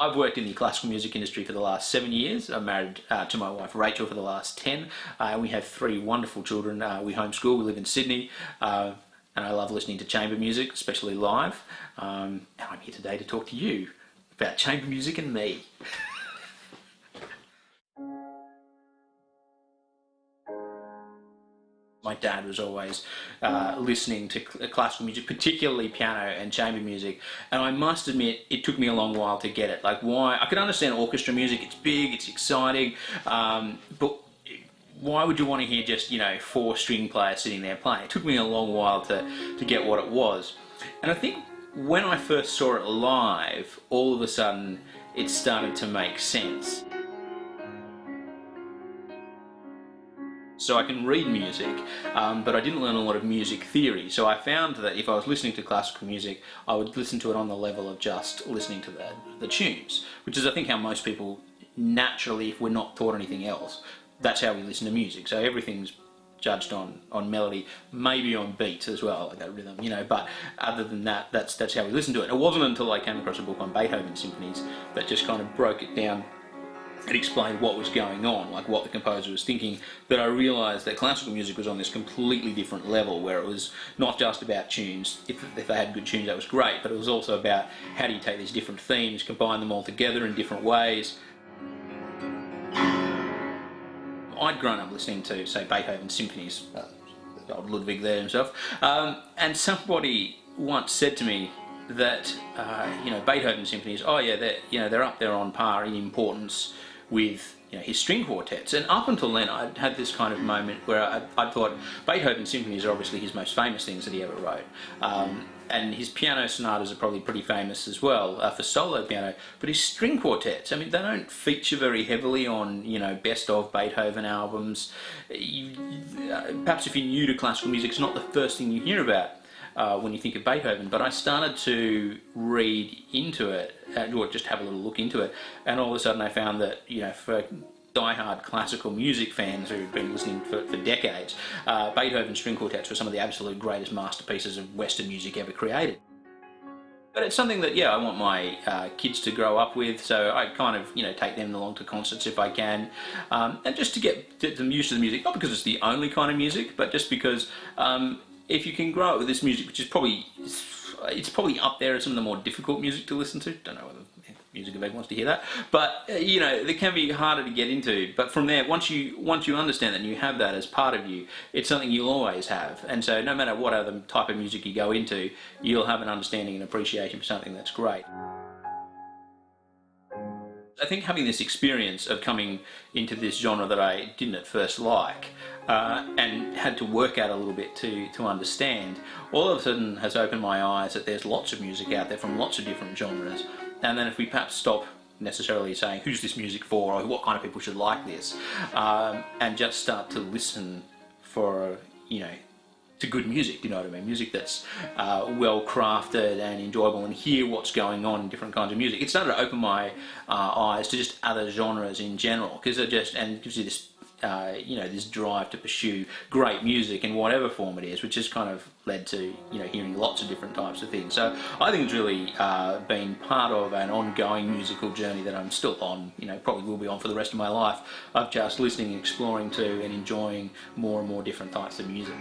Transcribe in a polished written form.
I've worked in the classical music industry for the last 7 years. I'm married to my wife Rachel for the last 10. We have 3 wonderful children. We homeschool, we live in Sydney, and I love listening to chamber music, especially live. And I'm here today to talk to you about chamber music and me. My dad was always listening to classical music, particularly piano and chamber music, and I must admit it took me a long while to get it. Like, why? I could understand orchestra music, it's big, it's exciting, but why would you want to hear just, 4 string players sitting there playing? It took me a long while to get what it was. And I think when I first saw it live, all of a sudden it started to make sense. So I can read music, but I didn't learn a lot of music theory. So I found that if I was listening to classical music, I would listen to it on the level of just listening to the tunes, which is, I think, how most people naturally, if we're not taught anything else, that's how we listen to music. So everything's judged on melody, maybe on beats as well, like that rhythm, but other than that, that's how we listen to it. It wasn't until I came across a book on Beethoven symphonies that just kind of broke it down. It explained what was going on, like what the composer was thinking, that I realised that classical music was on this completely different level, where it was not just about tunes. If they had good tunes, that was great, but it was also about how do you take these different themes, combine them all together in different ways. I'd grown up listening to, say, Beethoven symphonies, old Ludwig there himself, and somebody once said to me that Beethoven symphonies, oh yeah, they're up there on par in importance with his string quartets. And up until then, I'd had this kind of moment where I thought Beethoven symphonies are obviously his most famous things that he ever wrote, and his piano sonatas are probably pretty famous as well for solo piano. But his string quartets, I mean, they don't feature very heavily on best of Beethoven albums. Perhaps if you're new to classical music, it's not the first thing you hear about when you think of Beethoven, but I started to read into it, or just have a little look into it, and all of a sudden I found that, for die-hard classical music fans who've been listening for decades, Beethoven string quartets were some of the absolute greatest masterpieces of Western music ever created. But it's something that, I want my kids to grow up with, so I kind of, take them along to concerts if I can, and just to get them used to the music, not because it's the only kind of music, but just because if you can grow up with this music, which is probably up there as some of the more difficult music to listen to. Don't know whether Musica wants to hear that, but it can be harder to get into. But from there, once you understand that and you have that as part of you, it's something you'll always have. And so, no matter what other type of music you go into, you'll have an understanding and appreciation for something that's great. I think having this experience of coming into this genre that I didn't at first like, and had to work out a little bit to understand, all of a sudden has opened my eyes that there's lots of music out there from lots of different genres. And then if we perhaps stop necessarily saying who's this music for or what kind of people should like this, and just start to listen for, to good music, you know what I mean? Music that's well crafted and enjoyable, and hear what's going on in different kinds of music. It started to open my eyes to just other genres in general, because it gives you this this drive to pursue great music in whatever form it is, which has kind of led to hearing lots of different types of things. So I think it's really been part of an ongoing musical journey that I'm still on, probably will be on for the rest of my life, of just listening, exploring to and enjoying more and more different types of music.